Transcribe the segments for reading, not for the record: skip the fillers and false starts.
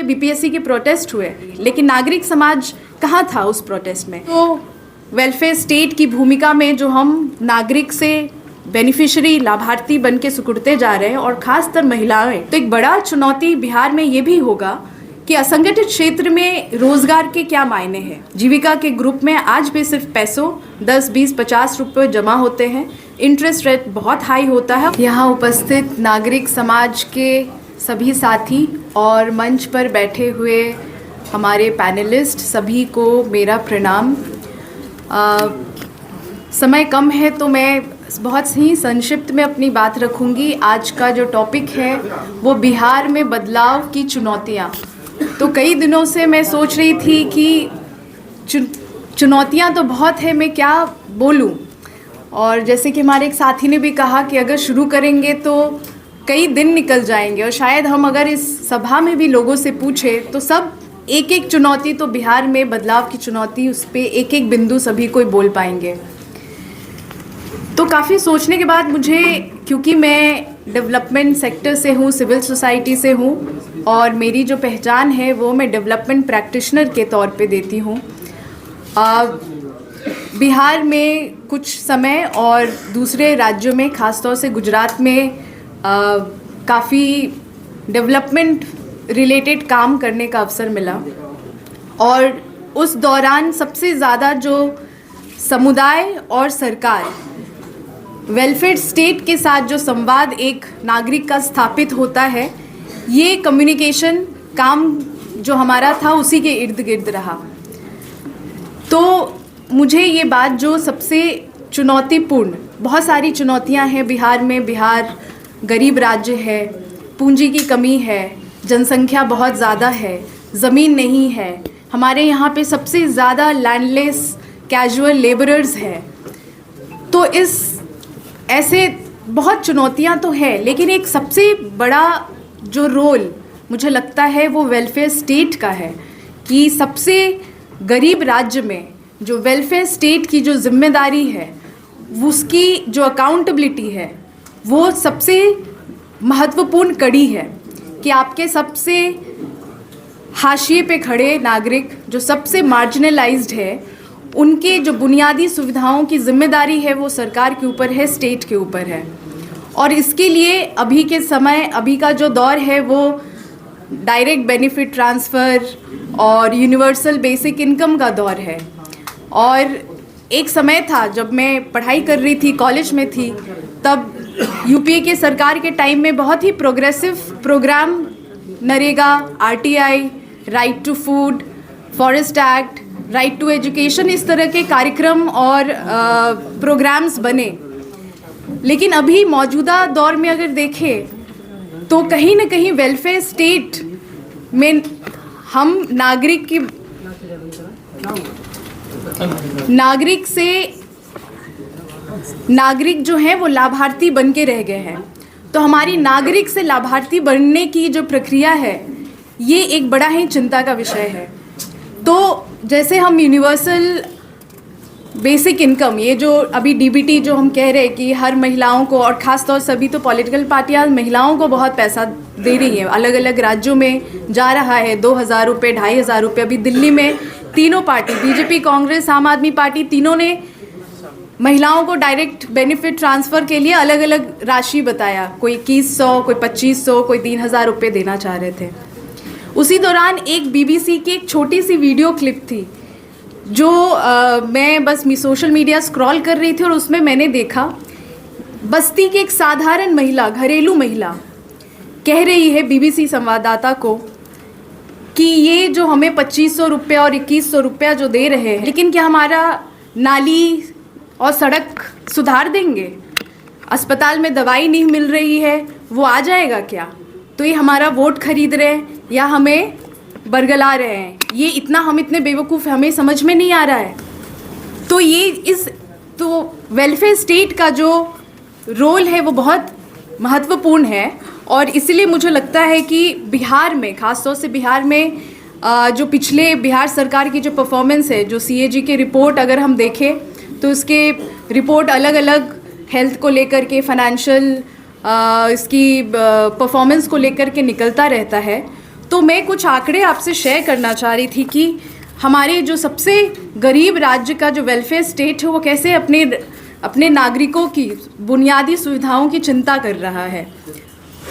BPSC के protest हुए, लेकिन नागरिक समाज कहाँ था उस प्रोटेस्ट में? तो वेलफेयर स्टेट की भूमिका में जो हम नागरिक से बेनिफिशियरी लाभार्थी बन के सिकुड़ते जा रहे हैं, और खासकर महिलाएं, तो एक बड़ा चुनौती बिहार में ये भी होगा कि असंगठित क्षेत्र में रोजगार के क्या मायने हैं। जीविका के ग्रुप में आज भी सिर्फ पैसों 10, 20, 50 रुपये जमा होते हैं, इंटरेस्ट रेट बहुत हाई होता है। यहाँ उपस्थित नागरिक समाज के सभी साथी और मंच पर बैठे हुए हमारे पैनलिस्ट सभी को मेरा प्रणाम। समय कम है तो मैं बहुत ही संक्षिप्त में अपनी बात रखूंगी। आज का जो टॉपिक है वो बिहार में बदलाव की चुनौतियाँ। तो कई दिनों से मैं सोच रही थी कि चुनौतियाँ तो बहुत है, मैं क्या बोलूँ। और जैसे कि हमारे एक साथी ने भी कहा कि अगर शुरू करेंगे तो कई दिन निकल जाएंगे, और शायद हम अगर इस सभा में भी लोगों से पूछें तो सब एक एक चुनौती, तो बिहार में बदलाव की चुनौती, उस पर एक एक बिंदु सभी कोई बोल पाएंगे। तो काफ़ी सोचने के बाद मुझे, क्योंकि मैं डेवलपमेंट सेक्टर से हूँ, सिविल सोसाइटी से हूँ, और मेरी जो पहचान है वो मैं डेवलपमेंट प्रैक्टिशनर के तौर पे देती हूँ। बिहार में कुछ समय और दूसरे राज्यों में, ख़ासतौर से गुजरात में काफ़ी डेवलपमेंट रिलेटेड काम करने का अवसर मिला, और उस दौरान सबसे ज़्यादा जो समुदाय और सरकार, वेलफेयर स्टेट के साथ जो संवाद एक नागरिक का स्थापित होता है, ये कम्युनिकेशन काम जो हमारा था उसी के इर्द गिर्द रहा। तो मुझे ये बात जो सबसे चुनौतीपूर्ण, बहुत सारी चुनौतियां हैं बिहार में। बिहार गरीब राज्य है, पूंजी की कमी है, जनसंख्या बहुत ज़्यादा है, ज़मीन नहीं है, हमारे यहाँ पे सबसे ज़्यादा लैंडलेस कैजुअल लेबरर्स हैं। तो इस ऐसे बहुत चुनौतियाँ तो है, लेकिन एक सबसे बड़ा जो रोल मुझे लगता है वो वेलफेयर स्टेट का है, कि सबसे गरीब राज्य में जो वेलफेयर स्टेट की जो जिम्मेदारी है, उसकी जो अकाउंटेबिलिटी है, वो सबसे महत्वपूर्ण कड़ी है। कि आपके सबसे हाशिए पे खड़े नागरिक, जो सबसे मार्जिनलाइज्ड है, उनके जो बुनियादी सुविधाओं की जिम्मेदारी है वो सरकार के ऊपर है, स्टेट के ऊपर है। और इसके लिए अभी के समय, अभी का जो दौर है वो डायरेक्ट बेनिफिट ट्रांसफ़र और यूनिवर्सल बेसिक इनकम का दौर है। और एक समय था जब मैं पढ़ाई कर रही थी, कॉलेज में थी, तब यूपीए के सरकार के टाइम में बहुत ही progressive program, NREGA, RTI, right to food, forest act, right to education, इस तरह के कार्यक्रम और प्रोग्राम्स बने। लेकिन अभी मौजूदा दौर में अगर देखें तो कहीं ना कहीं वेलफेयर स्टेट में हम नागरिक जो हैं वो लाभार्थी बन के रह गए हैं। तो हमारी नागरिक से लाभार्थी बनने की जो प्रक्रिया है, ये एक बड़ा ही चिंता का विषय है। तो जैसे हम यूनिवर्सल बेसिक इनकम, ये जो अभी डीबीटी जो हम कह रहे हैं कि हर महिलाओं को, और ख़ास तौर से अभी तो पॉलिटिकल पार्टियां महिलाओं को बहुत पैसा दे रही हैं, अलग अलग राज्यों में जा रहा है 2,000 रुपये, 2,500 रुपये। अभी दिल्ली में तीनों पार्टी, बीजेपी, कांग्रेस, आम आदमी पार्टी, तीनों ने महिलाओं को डायरेक्ट बेनिफिट ट्रांसफ़र के लिए अलग अलग राशि बताया। कोई 2100, कोई 2500, कोई 3,000 रुपये देना चाह रहे थे। उसी दौरान एक बीबीसी की एक छोटी सी वीडियो क्लिप थी जो मैं बस सोशल मीडिया स्क्रॉल कर रही थी, और उसमें मैंने देखा बस्ती की एक साधारण महिला, घरेलू महिला कह रही है बीबीसी संवाददाता को कि ये जो हमें 2500 रुपये और 2100 रुपया जो दे रहे हैं, लेकिन क्या हमारा नाली और सड़क सुधार देंगे? अस्पताल में दवाई नहीं मिल रही है, वो आ जाएगा क्या? तो ये हमारा वोट खरीद रहे हैं या हमें बरगला रहे हैं? ये इतना, हम इतने बेवकूफ़, हमें समझ में नहीं आ रहा है। तो वेलफेयर स्टेट का जो रोल है वो बहुत महत्वपूर्ण है, और इसलिए मुझे लगता है कि बिहार में, ख़ासतौर से बिहार में जो पिछले बिहार सरकार की जो परफॉर्मेंस है, जो सीएजी की रिपोर्ट अगर हम देखें तो उसके रिपोर्ट अलग अलग हेल्थ को लेकर के, फाइनेंशियल इसकी परफॉर्मेंस को लेकर के निकलता रहता है। तो मैं कुछ आंकड़े आपसे शेयर करना चाह रही थी कि हमारे जो सबसे गरीब राज्य का जो वेलफेयर स्टेट है वो कैसे अपने नागरिकों की बुनियादी सुविधाओं की चिंता कर रहा है।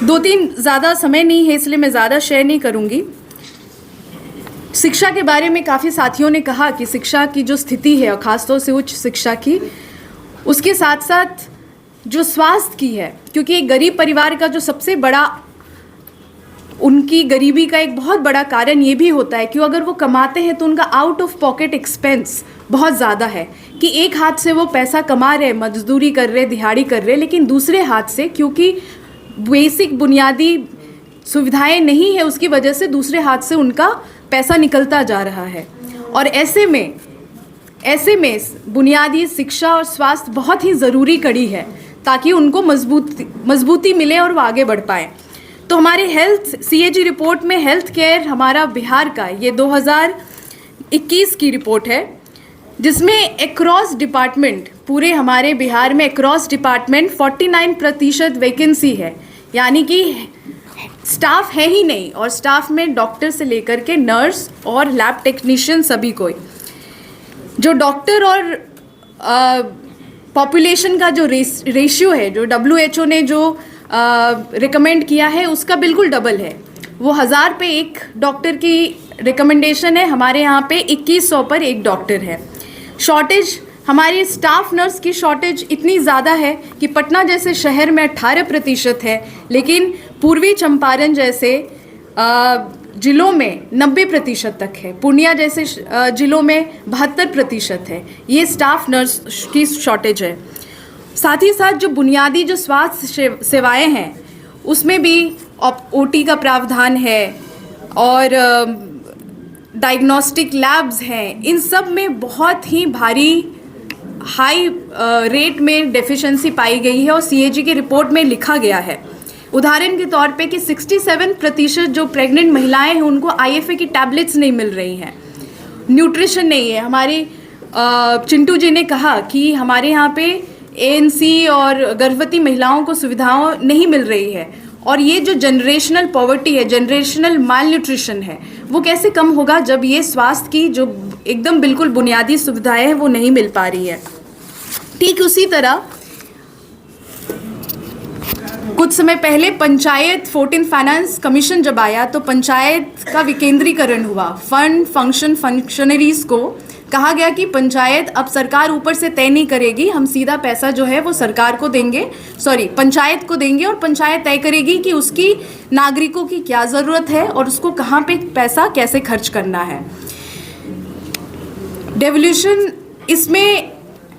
2-3 ज़्यादा समय नहीं है इसलिए मैं ज़्यादा शेयर नहीं करूँगी। शिक्षा के बारे में काफ़ी साथियों ने कहा कि शिक्षा की जो स्थिति है और ख़ासतौर से उच्च शिक्षा की, उसके साथ साथ जो स्वास्थ्य की है, क्योंकि एक गरीब परिवार का जो सबसे बड़ा, उनकी गरीबी का एक बहुत बड़ा कारण ये भी होता है कि अगर वो कमाते हैं तो उनका आउट ऑफ पॉकेट एक्सपेंस बहुत ज़्यादा है कि एक हाथ से वो पैसा कमा रहे, मजदूरी कर रहे, दिहाड़ी कर रहे, लेकिन दूसरे हाथ से क्योंकि बेसिक बुनियादी सुविधाएं नहीं है उसकी वजह से दूसरे हाथ से उनका पैसा निकलता जा रहा है। और ऐसे में बुनियादी शिक्षा और स्वास्थ्य बहुत ही ज़रूरी कड़ी है ताकि उनको मजबूती मिले और वो आगे बढ़ पाएँ। तो हमारे हेल्थ CAG रिपोर्ट में हेल्थ केयर हमारा बिहार का ये 2021 की रिपोर्ट है, जिसमें एक्रॉस डिपार्टमेंट, पूरे हमारे बिहार में एक्रॉस डिपार्टमेंट 49% वैकेंसी है, यानी कि स्टाफ है ही नहीं। और स्टाफ में डॉक्टर से लेकर के नर्स और लैब टेक्नीशियन सभी कोई, जो डॉक्टर और पॉपुलेशन का जो रेशियो है, जो WHO ने जो रिकमेंड किया है उसका बिल्कुल डबल है। वो 1000 पे एक डॉक्टर की रिकमेंडेशन है, हमारे यहाँ पे 2100 पर एक डॉक्टर है। शॉर्टेज, हमारी स्टाफ नर्स की शॉर्टेज इतनी ज़्यादा है कि पटना जैसे शहर में 18% है, लेकिन पूर्वी चंपारण जैसे जिलों में 90% तक है, पूर्णिया जैसे जिलों में 72% है। ये स्टाफ नर्स की शॉर्टेज है। साथ ही साथ जो बुनियादी जो स्वास्थ्य सेवाएं हैं उसमें भी OT का प्रावधान है और डायग्नोस्टिक लैब्स हैं, इन सब में बहुत ही भारी हाई रेट में डेफिशिएंसी पाई गई है और CAG की रिपोर्ट में लिखा गया है। उदाहरण के तौर पे कि 67% जो प्रेग्नेंट महिलाएं हैं उनको IFA की टैबलेट्स नहीं मिल रही हैं, न्यूट्रिशन नहीं है। हमारे चिंटू जी ने कहा कि हमारे यहाँ पे ANC और गर्भवती महिलाओं को सुविधाओं नहीं मिल रही है, और ये जो जनरेशनल पॉवर्टी है, जनरेशनल माल न्यूट्रिशन है, वो कैसे कम होगा जब ये स्वास्थ्य की जो एकदम बिल्कुल बुनियादी सुविधाएं हैं वो नहीं मिल पा रही है। ठीक उसी तरह कुछ समय पहले पंचायत 14 फाइनेंस कमीशन जब आया तो पंचायत का विकेंद्रीकरण हुआ। फंक्शनरीज को कहा गया कि पंचायत अब सरकार ऊपर से तय नहीं करेगी, हम सीधा पैसा जो है वो सरकार को देंगे, पंचायत को देंगे, और पंचायत तय करेगी कि उसकी नागरिकों की क्या ज़रूरत है और उसको कहाँ पे पैसा कैसे खर्च करना है। डेवोल्यूशन, इसमें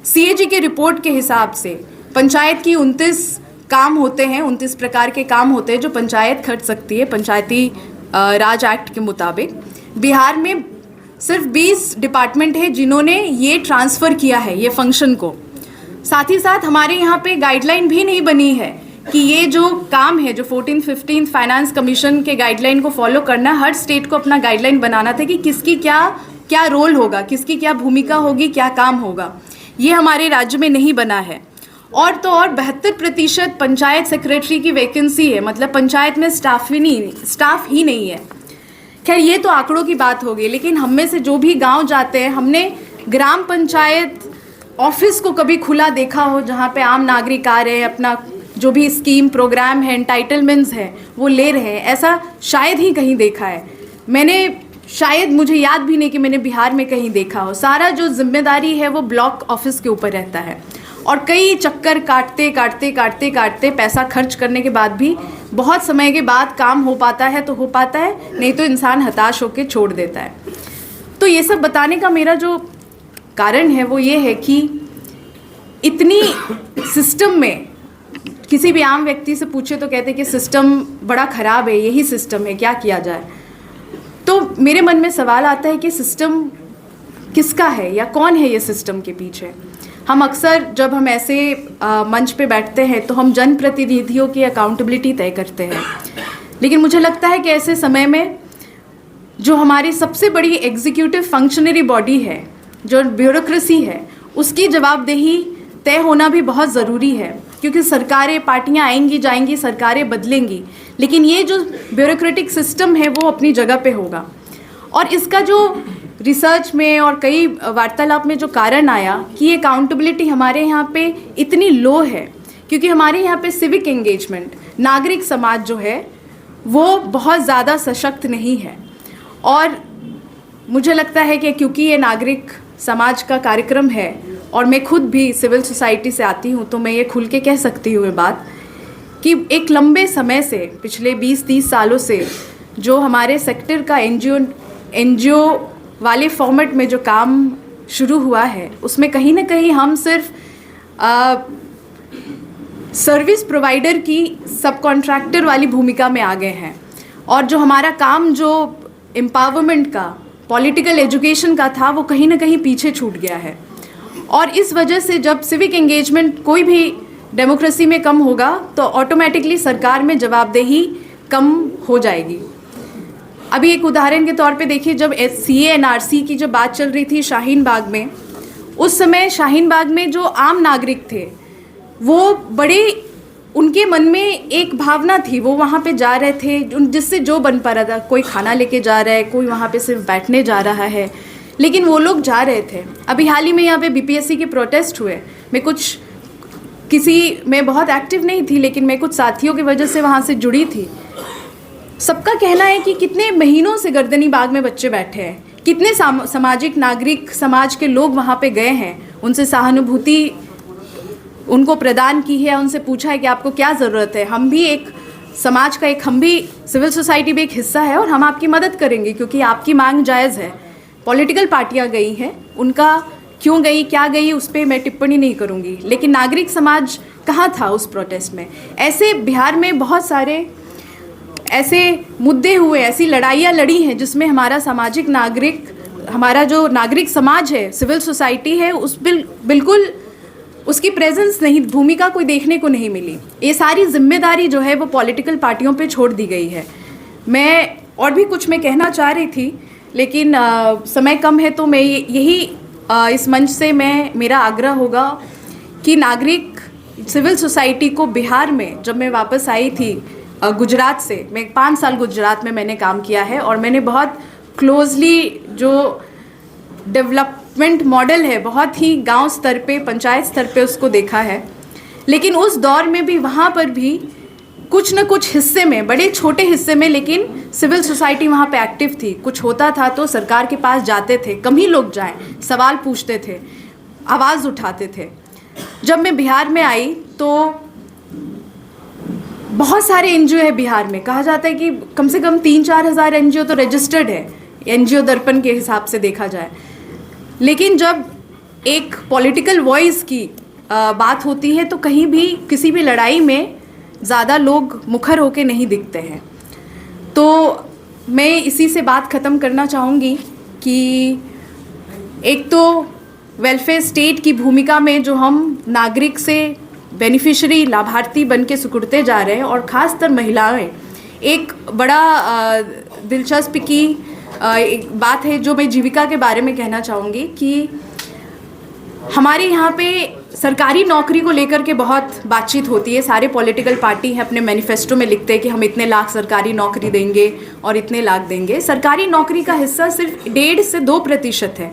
CAG के रिपोर्ट के हिसाब से पंचायत की 29 काम होते हैं, 29 प्रकार के काम होते हैं जो पंचायत खर्च सकती है पंचायती राज एक्ट के मुताबिक। बिहार में सिर्फ 20 डिपार्टमेंट है जिन्होंने ये ट्रांसफ़र किया है ये फंक्शन को। साथ ही साथ हमारे यहाँ पे गाइडलाइन भी नहीं बनी है कि ये जो काम है, जो 14-15 फाइनेंस कमीशन के गाइडलाइन को फॉलो करना, हर स्टेट को अपना गाइडलाइन बनाना था कि किसकी क्या रोल होगा, किसकी क्या भूमिका होगी, क्या काम होगा। ये हमारे राज्य में नहीं बना है। और तो और 72% पंचायत सेक्रेटरी की वैकेंसी है, मतलब पंचायत में स्टाफ ही नहीं है। खैर ये तो आंकड़ों की बात होगी, लेकिन हम में से जो भी गांव जाते हैं, हमने ग्राम पंचायत ऑफिस को कभी खुला देखा हो जहां पे आम नागरिक आ रहे हैं, अपना जो भी स्कीम प्रोग्राम है, एंटाइटलमेंट्स है वो ले रहे हैं, ऐसा शायद ही कहीं देखा है। मुझे याद भी नहीं कि मैंने बिहार में कहीं देखा हो। सारा जो जिम्मेदारी है वो ब्लॉक ऑफिस के ऊपर रहता है, और कई चक्कर काटते पैसा खर्च करने के बाद भी बहुत समय के बाद काम हो पाता है तो हो पाता है, नहीं तो इंसान हताश होकर छोड़ देता है। तो ये सब बताने का मेरा जो कारण है वो ये है कि इतनी सिस्टम में, किसी भी आम व्यक्ति से पूछे तो कहते कि सिस्टम बड़ा ख़राब है, यही सिस्टम है, क्या किया जाए। तो मेरे मन में सवाल आता है कि सिस्टम किसका है या कौन है ये सिस्टम के पीछे। हम अक्सर जब हम ऐसे मंच पे बैठते हैं तो हम जनप्रतिनिधियों की अकाउंटेबिलिटी तय करते हैं, लेकिन मुझे लगता है कि ऐसे समय में जो हमारी सबसे बड़ी एग्जीक्यूटिव फंक्शनरी बॉडी है, जो ब्यूरोक्रेसी है, उसकी जवाबदेही तय होना भी बहुत ज़रूरी है। क्योंकि सरकारें, पार्टियां आएंगी जाएंगी, सरकारें बदलेंगी, लेकिन ये जो ब्यूरोक्रेटिक सिस्टम है वो अपनी जगह पे होगा। और इसका जो रिसर्च में और कई वार्तालाप में जो कारण आया कि ये अकाउंटेबिलिटी हमारे यहाँ पे इतनी लो है, क्योंकि हमारे यहाँ पे सिविक एंगेजमेंट, नागरिक समाज जो है वो बहुत ज़्यादा सशक्त नहीं है। और मुझे लगता है कि क्योंकि ये नागरिक समाज का कार्यक्रम है और मैं खुद भी सिविल सोसाइटी से आती हूँ, तो मैं ये खुल के कह सकती हूँ ये बात कि एक लंबे समय से, पिछले 20-30 सालों से जो हमारे सेक्टर का एनजीओ वाले फॉर्मेट में जो काम शुरू हुआ है, उसमें कहीं ना कहीं हम सिर्फ सर्विस प्रोवाइडर की सब कॉन्ट्रैक्टर वाली भूमिका में आ गए हैं। और जो हमारा काम जो एम्पावरमेंट का, पॉलिटिकल एजुकेशन का था, वो कहीं ना कहीं पीछे छूट गया है। और इस वजह से जब सिविक एंगेजमेंट कोई भी डेमोक्रेसी में कम होगा तो ऑटोमेटिकली सरकार में जवाबदेही कम हो जाएगी। अभी एक उदाहरण के तौर पे देखिए, जब CA NRC की जो बात चल रही थी शाहीन बाग में, उस समय शाहीन बाग में जो आम नागरिक थे वो बड़े, उनके मन में एक भावना थी, वो वहाँ पे जा रहे थे जिससे जो बन पा रहा था, कोई खाना लेके जा रहा है, कोई वहाँ पे सिर्फ बैठने जा रहा है, लेकिन वो लोग जा रहे थे। अभी हाल ही में यहाँ पे BPSC के प्रोटेस्ट हुए, मैं बहुत एक्टिव नहीं थी, लेकिन मैं कुछ साथियों की वजह से वहाँ से जुड़ी थी। सबका कहना है कि कितने महीनों से गर्दनी बाग में बच्चे बैठे हैं, कितने सामाजिक नागरिक समाज के लोग वहाँ पे गए हैं, उनसे सहानुभूति उनको प्रदान की है, उनसे पूछा है कि आपको क्या ज़रूरत है, हम भी एक समाज का हम भी सिविल सोसाइटी भी एक हिस्सा है और हम आपकी मदद करेंगे क्योंकि आपकी मांग जायज़ है। पॉलिटिकल पार्टियां गई हैं, उनका क्यों गई, क्या गई, उस पर मैं टिप्पणी नहीं करूंगी, लेकिन नागरिक समाज कहाँ था उस प्रोटेस्ट में? ऐसे बिहार में बहुत सारे ऐसे मुद्दे हुए, ऐसी लड़ाइयाँ लड़ी हैं जिसमें हमारा हमारा जो नागरिक समाज है, सिविल सोसाइटी है, बिल्कुल उसकी प्रेजेंस नहीं, भूमिका कोई देखने को नहीं मिली। ये सारी जिम्मेदारी जो है वो पॉलिटिकल पार्टियों पे छोड़ दी गई है। मैं और भी कुछ मैं कहना चाह रही थी, लेकिन समय कम है, तो मैं यही इस मंच से मेरा आग्रह होगा कि नागरिक सिविल सोसाइटी को बिहार में, जब मैं वापस आई थी गुजरात से, मैं 5 साल गुजरात में मैंने काम किया है और मैंने बहुत क्लोजली जो डेवलपमेंट मॉडल है, बहुत ही गांव स्तर पे, पंचायत स्तर पे उसको देखा है। लेकिन उस दौर में भी, वहाँ पर भी कुछ न कुछ हिस्से में, बड़े छोटे हिस्से में, लेकिन सिविल सोसाइटी वहाँ पे एक्टिव थी। कुछ होता था तो सरकार के पास जाते थे, कम ही लोग जाएं, सवाल पूछते थे, आवाज़ उठाते थे। जब मैं बिहार में आई तो बहुत सारे एनजीओ है बिहार में, कहा जाता है कि कम से कम 3-4 हज़ार एनजीओ तो रजिस्टर्ड है, एनजीओ दर्पण के हिसाब से देखा जाए। लेकिन जब एक पॉलिटिकल वॉइस की बात होती है तो कहीं भी, किसी भी लड़ाई में ज़्यादा लोग मुखर होके नहीं दिखते हैं। तो मैं इसी से बात ख़त्म करना चाहूँगी कि एक तो वेलफेयर स्टेट की भूमिका में जो हम नागरिक से बेनिफिशियरी, लाभार्थी बन के सिकुड़ते जा रहे हैं, और ख़ासतर महिलाएं, एक बड़ा दिलचस्प की एक बात है जो मैं जीविका के बारे में कहना चाहूँगी कि हमारे यहाँ पे सरकारी नौकरी को लेकर के बहुत बातचीत होती है। सारे पॉलिटिकल पार्टी हैं, अपने मैनिफेस्टो में लिखते हैं कि हम इतने लाख सरकारी नौकरी देंगे और इतने लाख देंगे। सरकारी नौकरी का हिस्सा सिर्फ 1.5 से 2% है।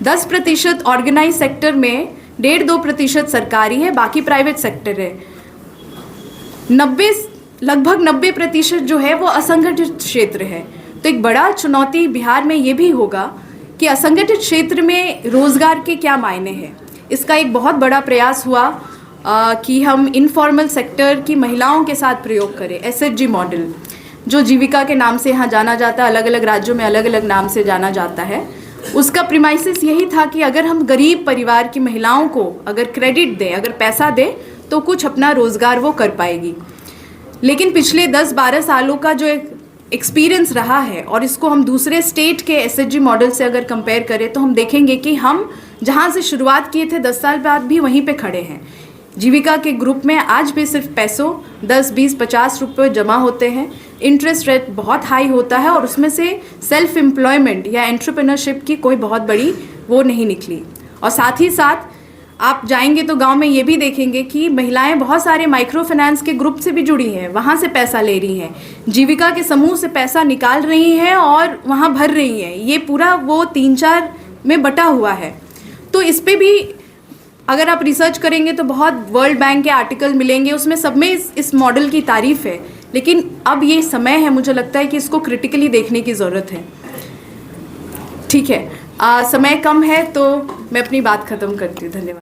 10% ऑर्गेनाइज सेक्टर में, 1.5-2% सरकारी है, बाकी प्राइवेट सेक्टर है। लगभग 90% जो है वो असंगठित क्षेत्र है। तो एक बड़ा चुनौती बिहार में ये भी होगा कि असंगठित क्षेत्र में रोजगार के क्या मायने हैं। इसका एक बहुत बड़ा प्रयास हुआ कि हम इनफॉर्मल सेक्टर की महिलाओं के साथ प्रयोग करें। SHG मॉडल, जो जीविका के नाम से यहाँ जाना जाता है, अलग अलग राज्यों में अलग अलग नाम से जाना जाता है, उसका प्रीमाइसिस यही था कि अगर हम गरीब परिवार की महिलाओं को अगर क्रेडिट दें, अगर पैसा दें, तो कुछ अपना रोजगार वो कर पाएगी। लेकिन पिछले 10-12 सालों का जो एक एक्सपीरियंस रहा है, और इसको हम दूसरे स्टेट के SHG मॉडल से अगर कंपेयर करें, तो हम देखेंगे कि हम जहां से शुरुआत किए थे 10 साल बाद भी वहीं पे खड़े हैं। जीविका के ग्रुप में आज भी सिर्फ पैसों 10, 20, 50 रुपये जमा होते हैं। इंटरेस्ट रेट बहुत हाई होता है और उसमें से सेल्फ एम्प्लॉयमेंट या एंटरप्रेन्योरशिप की कोई बहुत बड़ी वो नहीं निकली। और साथ ही साथ आप जाएंगे तो गांव में ये भी देखेंगे कि महिलाएं बहुत सारे माइक्रो फाइनेंस के ग्रुप से भी जुड़ी हैं, वहाँ से पैसा ले रही हैं, जीविका के समूह से पैसा निकाल रही हैं और वहाँ भर रही हैं। ये पूरा वो 3-4 में बटा हुआ है। तो इस पे भी अगर आप रिसर्च करेंगे तो बहुत वर्ल्ड बैंक के आर्टिकल मिलेंगे, उसमें सब में इस मॉडल की तारीफ है। लेकिन अब ये समय है, मुझे लगता है कि इसको क्रिटिकली देखने की ज़रूरत है। ठीक है, समय कम है तो मैं अपनी बात ख़त्म करती हूँ। धन्यवाद।